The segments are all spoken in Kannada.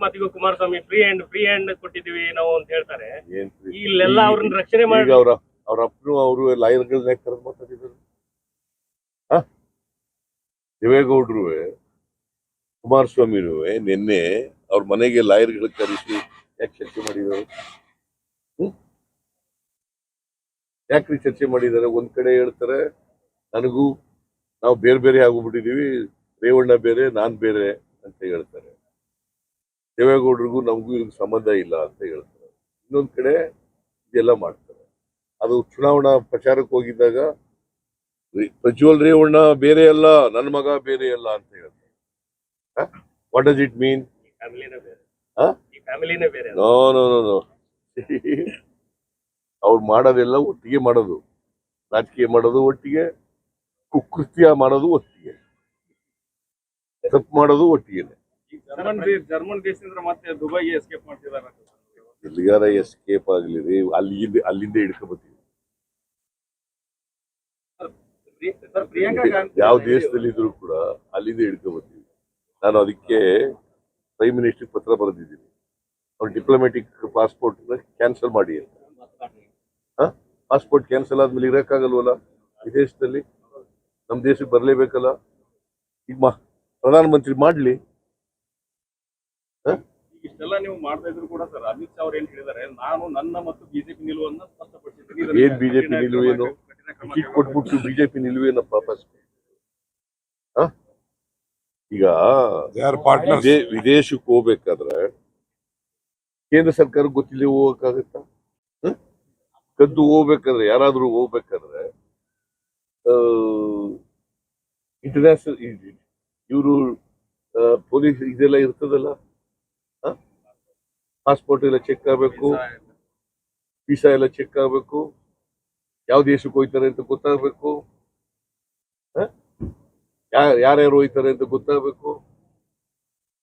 ಮಾತಿಗೂ ಕುಮಾರಸ್ವಾಮಿ ಫ್ರೀ ಹ್ಯಾಂಡ್ ಕೊಟ್ಟಿದೀವಿ ನಾವು ಅಂತ ಹೇಳ್ತಾರೆ. ಏನ್ ಇಲ್ಲೆಲ್ಲ ಅವ್ರನ್ನ ರಕ್ಷಣೆ ಮಾಡಿ ಅವ್ರ ಅಪ್ಪನು ಅವರು ಲಾಯರ್ಗಳನ್ನ ಕರೆದು ಮಾತಾಡಿದ್ರು. ದೇವೇಗೌಡರು ಕುಮಾರಸ್ವಾಮಿನೂ ನಿನ್ನೆ ಅವ್ರ ಮನೆಗೆ ಲಾಯರ್ಗಳ ಕರೆಸಿ ಯಾಕೆ ಚರ್ಚೆ ಮಾಡಿದ್ದಾರೆ? ಯಾಕ್ರಿ ಚರ್ಚೆ ಮಾಡಿದ್ದಾರೆ? ಒಂದ್ ಕಡೆ ಹೇಳ್ತಾರೆ ನನಗೂ ನಾವು ಬೇರೆ ಬೇರೆ ಆಗೋಗ್ಬಿಟ್ಟಿದೀವಿ, ರೇವಣ್ಣ ಬೇರೆ ನಾನ್ ಬೇರೆ ಅಂತ ಹೇಳ್ತಾರೆ. ದೇವೇಗೌಡರಿಗೂ ನಮಗೂ ಇದಕ್ಕೆ ಸಂಬಂಧ ಇಲ್ಲ ಅಂತ ಹೇಳ್ತಾರೆ. ಇನ್ನೊಂದ್ ಕಡೆ ಇದೆಲ್ಲ ಮಾಡ್ತಾರೆ. ಅದು ಚುನಾವಣಾ ಪ್ರಚಾರಕ್ಕೆ ಹೋಗಿದ್ದಾಗ ಪ್ರಜ್ವಲ್ ರೇವಣ್ಣ ಬೇರೆ ಅಲ್ಲ, ನನ್ನ ಮಗ ಬೇರೆ ಅಲ್ಲ ಅಂತ ಹೇಳ್ತಾರೆ. What does it mean? No no no no ಅವ್ರು ಮಾಡೋದೆಲ್ಲ ಒಟ್ಟಿಗೆ ಮಾಡೋದು, ರಾಜಕೀಯ ಮಾಡೋದು ಒಟ್ಟಿಗೆ, ಕುಕೃತ್ಯ ಮಾಡೋದು ಒಟ್ಟಿಗೆ, ತಪ್ಪು ಮಾಡೋದು ಒಟ್ಟಿಗೆ. ಜರ್ಮನ್ ದೇಶದಿಂದ ಮತ್ತೆ ದುಬೈಗೆ ಎಸ್ಕೇಪ್ ಮಾಡ್ತಿದ್ದಾರೆ. ಎಲ್ಲಿಗಾರ ಎಸ್ಕೇಪ್ ಆಗ್ಲಿ ರೀ, ಅಲ್ಲಿಂದ ಹಿಡ್ಕೊಬತ್ತೀವಿ. ಯಾವ ದೇಶದಲ್ಲಿ ಇದ್ರು ಕೂಡ ಅಲ್ಲಿಂದ ಹಿಡ್ಕೊಬತ್ತೀವಿ. ನಾನು ಅದಕ್ಕೆ ಪ್ರೈಮ್ ಮಿನಿಸ್ಟರ್ ಪತ್ರ ಬರೆದಿದ್ದೀನಿ, ಅವ್ರ ಡಿಪ್ಲೊಮ್ಯಾಟಿಕ್ ಪಾಸ್ಪೋರ್ಟ್ ಕ್ಯಾನ್ಸಲ್ ಮಾಡಿ ಅಂತ. ಪಾಸ್ಪೋರ್ಟ್ ಕ್ಯಾನ್ಸಲ್ ಆದ್ಮೇಲೆ ಇರಕ್ಕಾಗಲ್ವಲ್ಲ ವಿದೇಶದಲ್ಲಿ, ನಮ್ಮ ದೇಶಕ್ಕೆ ಬರಲೇಬೇಕಲ್ಲ. ಈಗ ಪ್ರಧಾನಮಂತ್ರಿ ಮಾಡ್ಲಿ. ಇಷ್ಟೆಲ್ಲ ನೀವು ಮಾಡ್ತಾ ಇದ್ರು ಕೂಡ ಸರ್, ಅಮಿತ್ ಶಾ ಅವ್ರು ಏನ್ ಹೇಳಿದ್ದಾರೆ, ನಾನು ನನ್ನ ಮತ್ತು ಬಿಜೆಪಿ ನಿಲುವನ್ನ ಸ್ಪಷ್ಟಪಡಿಸಿದ್ದೀನಿ. ಏನ್ ಬಿಜೆಪಿ ನಿಲುವೇನು? ಟಿಕೆಟ್ ಕೊಟ್ಬಿಟ್ಟು ಬಿಜೆಪಿ ನಿಲುವೇನಪ್ಪ? ಈಗ ವಿದೇಶಕ್ಕೆ ಹೋಗ್ಬೇಕಾದ್ರೆ ಕೇಂದ್ರ ಸರ್ಕಾರ ಗೊತ್ತಿಲ್ಲ ಹೋಗಕ್ಕಾಗತ್ತ? ಕದ್ದು ಹೋಗ್ಬೇಕಾದ್ರೆ, ಯಾರಾದ್ರೂ ಹೋಗ್ಬೇಕಾದ್ರೆ ಇಂಟರ್ನ್ಯಾಷನಲ್ ಇವರು ಪೊಲೀಸ್ ಇದೆಲ್ಲ ಇರ್ತದಲ್ಲ, ಪಾಸ್ಪೋರ್ಟ್ ಎಲ್ಲ ಚೆಕ್ ಆಗ್ಬೇಕು, ವೀಸಾ ಎಲ್ಲ ಚೆಕ್ ಆಗ್ಬೇಕು, ಯಾವ ದೇಶಕ್ಕೆ ಹೋಯ್ತಾರೆ ಅಂತ ಗೊತ್ತಾಗ್ಬೇಕು, ಯಾರ್ಯಾರು ಹೋಯ್ತಾರೆ ಅಂತ ಗೊತ್ತಾಗ್ಬೇಕು.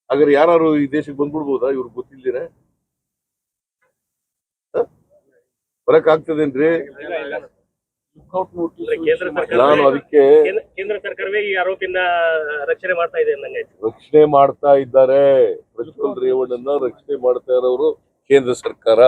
ಹಾಗಾದ್ರೆ ಯಾರು ಈ ದೇಶಕ್ಕೆ ಬಂದ್ಬಿಡ್ಬೋದಾ ಇವ್ರಿಗೆ ಗೊತ್ತಿಲ್ದಿರ? ಬರಕ್ ಆಗ್ತದೇನ್ರಿ? ನಾನು ಅದಕ್ಕೆ ಕೇಂದ್ರ ಸರ್ಕಾರವೇ ಈ ಆರೋಪಿನ ರಕ್ಷಣೆ ಮಾಡ್ತಾ ಇದೆ ಅಂದಂಗೆ. ರಕ್ಷಣೆ ಮಾಡ್ತಾ ಇದ್ದಾರೆ. ಪ್ರಜ್ವಲ್ ರೇವಣ್ಣನ ರಕ್ಷಣೆ ಮಾಡ್ತಾ ಇರೋರು ಕೇಂದ್ರ ಸರ್ಕಾರ.